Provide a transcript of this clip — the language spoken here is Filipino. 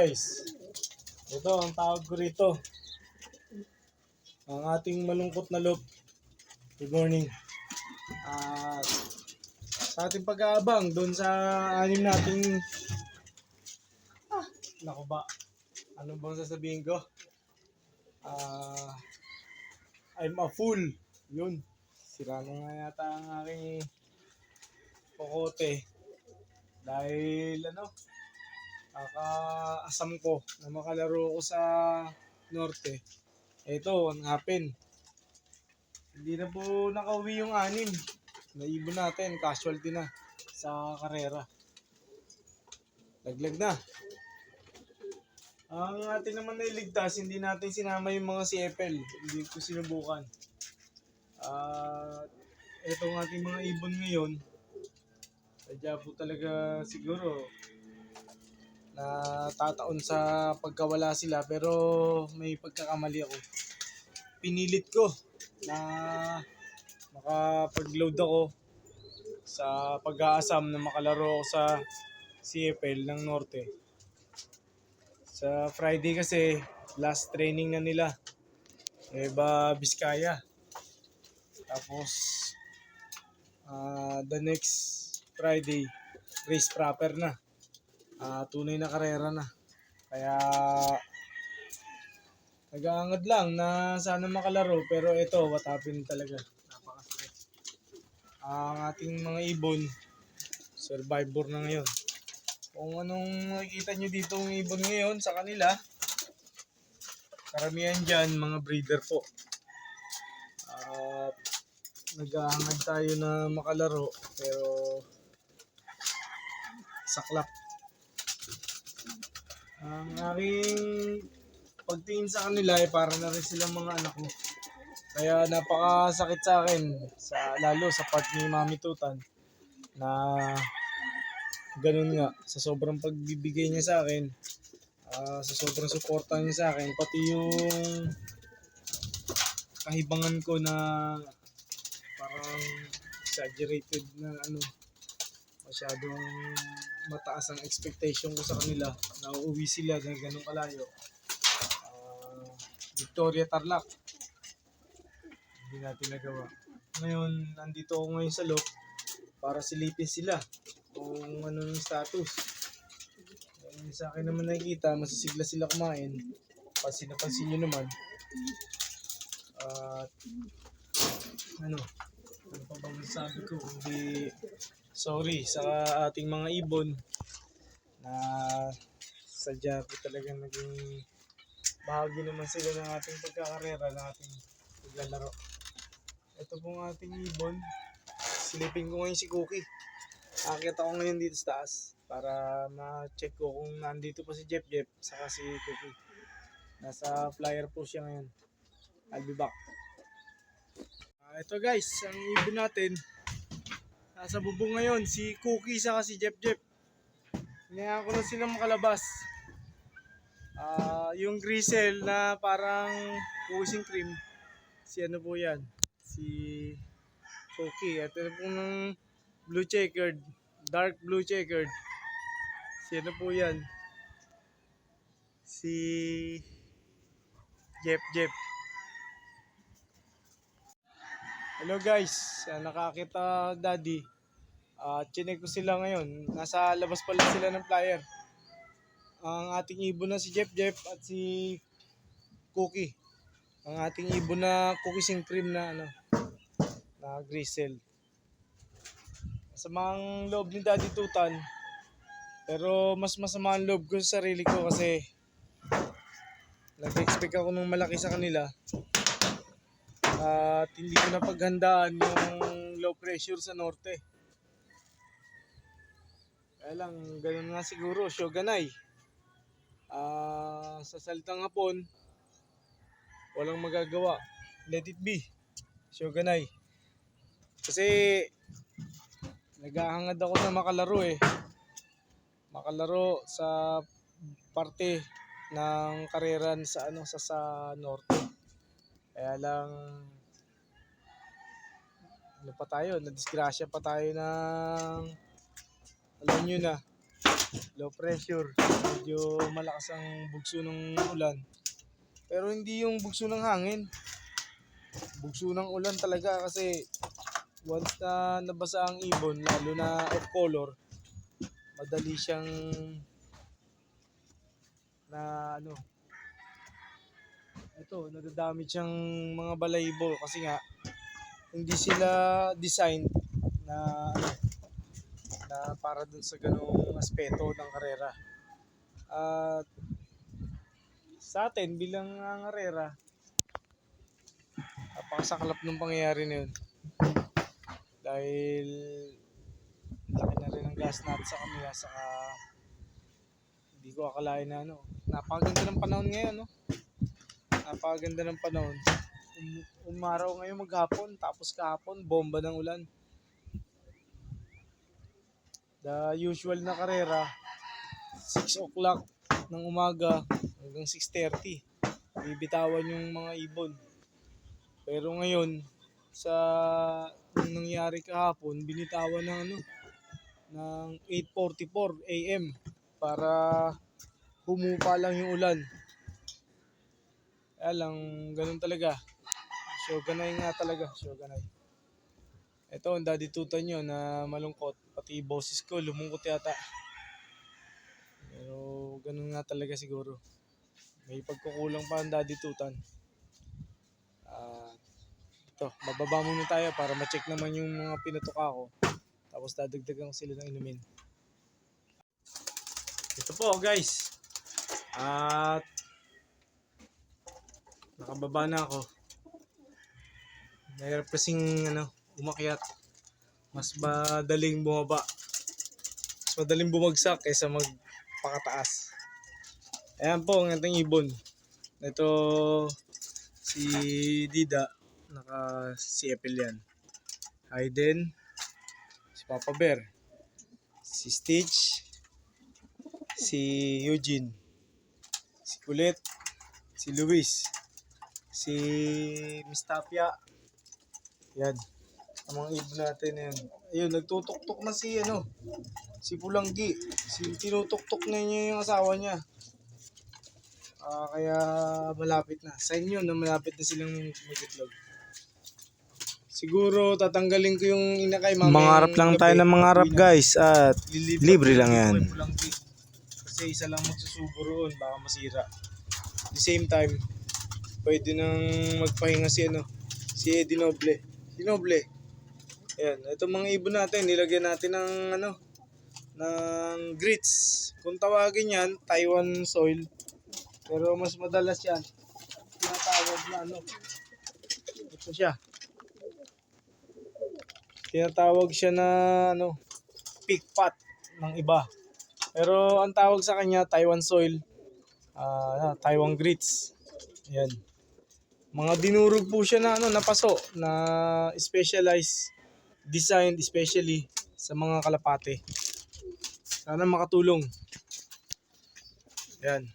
guys, ito ang tawag ko rito, ang ating malungkot na loob. Good morning. Sa ating pag-aabang doon sa anim nating, naku ba, ano bang sasabihin ko? I'm a fool. Yun, sira na nga yata ang aking kokote. Dahil kakaasam ko na makalaro ko sa Norte. Ito, ang happen. Hindi na po nakauwi yung anim. Naibon natin, casualty na sa karera. Laglag na. Ang atin naman nailigtas, hindi natin sinama yung mga CFL. Hindi ko sinubukan. Itong ating mga ibon ngayon, sadya po talaga siguro na tataon sa pagkawala sila, pero may pagkakamali ako. Pinilit ko na makapag-load ako sa pag-aasam na makalaro ako sa CFL ng Norte. Sa Friday kasi, last training na nila. Nueva Vizcaya. Tapos, the next Friday, race proper na. Tunay na karera na. Kaya, nag-aangad lang na sana makalaro. Pero ito, what happened talaga. Napakasakit. Ang ating mga ibon, survivor na ngayon. Kung anong nakikita nyo dito ng ibon ngayon sa kanila, karamihan dyan mga breeder po. At nag-aangad tayo na makalaro, pero saklap. Ang aking pagtingin sa kanila ay para na rin silang mga anak ko. Kaya napakasakit sa akin, lalo sa part ni Mami Tutan, na ganun nga, sa sobrang pagbibigay niya sa akin, sa sobrang suporta niya sa akin, pati yung kahibangan ko na parang exaggerated na masyadong mataas ang expectation ko sa kanila na uuwi sila na ganun kalayo. Victoria Tarlac, hindi natin nagawa. Ngayon, nandito ako ngayon sa loob para silipin sila kung ano yung status. Sa akin naman nakikita, masisigla sila kumain. Pansin nyo naman. Ano pa bang sabi ko? Hindi, sorry sa ating mga ibon na sadya ko talagang naging bahagi naman sila ng ating pagkakarera, ng ating paglalaro. Ito pong ating ibon. Silipin ko ngayon si Cookie. Akit ako ngayon dito sa taas para ma-check ko kung nandito pa si Jeff saka si Cookie. Nasa flyer po siya ngayon. I'll be back. Ito guys, ang ibon natin nasa bubong ngayon, si Cookie saka si Jeff. Hinayaan ko na silang makalabas. Yung grisel na parang cookies cream, si ano po yan, si Cookie. Ito na po ng blue checkered, dark blue checkered, si ano po yan, si Jeff. Hello guys, nakakita daddy. Chinek ko sila ngayon, nasa labas pala sila ng flyer. Ang ating ibon na si Jeff at si Cookie. Ang ating ibon na cookies and cream na na grisel. Sa mga loob ni Daddy Tutan, pero mas masama ang loob ko sa sarili ko kasi nag-expect ako ng malaki sa kanila. At hindi ko na paghandaan yung low pressure sa Norte. Kaya lang, ganun nga siguro, Shogunai. Sa salitang Hapon, walang magagawa. Let it be. Shogunai. Kasi naghahangad ako na makalaro Makalaro sa parte ng karera sa Norte. Kaya lang nadisgrasya pa tayo ng alam nyo na, low pressure. Medyo malakas ang bugso ng ulan. Pero hindi yung bugso ng hangin. Bugso ng ulan talaga kasi once na nabasa ang ibon, lalo na off color, madali siyang na ano, ito, nadadamage siyang mga balahibo kasi nga hindi sila designed na ano, na para dun sa ganung aspeto ng karera. At sa atin bilang karera, napakasaklap ng pangyayari na yun. Dahil laki na rin ang gas natin sa kanila, saka hindi ko akalain na ano. Napakaganda ng panahon ngayon, no? Napakaganda ng panahon. Umaraw ngayon maghapon, tapos kahapon, bomba ng ulan. The usual na karera, 6 o'clock ng umaga hanggang 6:30. Bibitawan yung mga ibon. Pero ngayon, sa nangyari kahapon, binitawan ng ano, ng 8:44 AM para humupa lang yung ulan. Kaya lang, ganun talaga. Shoganay nga talaga, shoganay. Ito, ang daditutan nyo na malungkot. Pati boses ko, lumungkot yata. Pero ganun nga talaga siguro. May pagkukulang pa ang daditutan. Ito, bababa muna tayo para ma-check naman yung mga pinatuka ko. Tapos dadagdagan ko sila ng inumin. Ito po guys. At nakababa na ako. Mahirap kasing umakyat. Mas madaling bumaba. Mas madaling bumagsak kaysa magpakataas. Ayan po ang ating ibon. Ito si Dida. Naka CFL yan. Hayden. Si Papa Bear. Si Stitch. Si Eugene. Si Kulit. Si Luis. Si Miss Tapia. Yan. Ang mga ibon natin yan. Ayun, nagtutok-tok na si si Pulanggi. Tinutok-tok na niya yung asawa niya. Kaya malapit na. Sa inyo na malapit na silang magitlog. Siguro tatanggalin ko yung inakay mamaya. Mangarap lang tayo ng mangarap guys at libre lang yan. Kasi isa lang magsusubo roon, baka masira. At the same time, pwede nang magpahinga si Eddie Noble. Si Noble. Ayan, itong mga ibon natin, nilagyan natin ng ng grits. Kung tawagin yan, Taiwan soil. Pero mas madalas yan, tinatawag na ito siya. Tinatawag siya na pig pot ng iba. Pero ang tawag sa kanya, Taiwan soil, Taiwan grits. Ayan. Mga dinurog po siya na napaso, na specialized, designed especially sa mga kalapate. Sana makatulong. Ayan.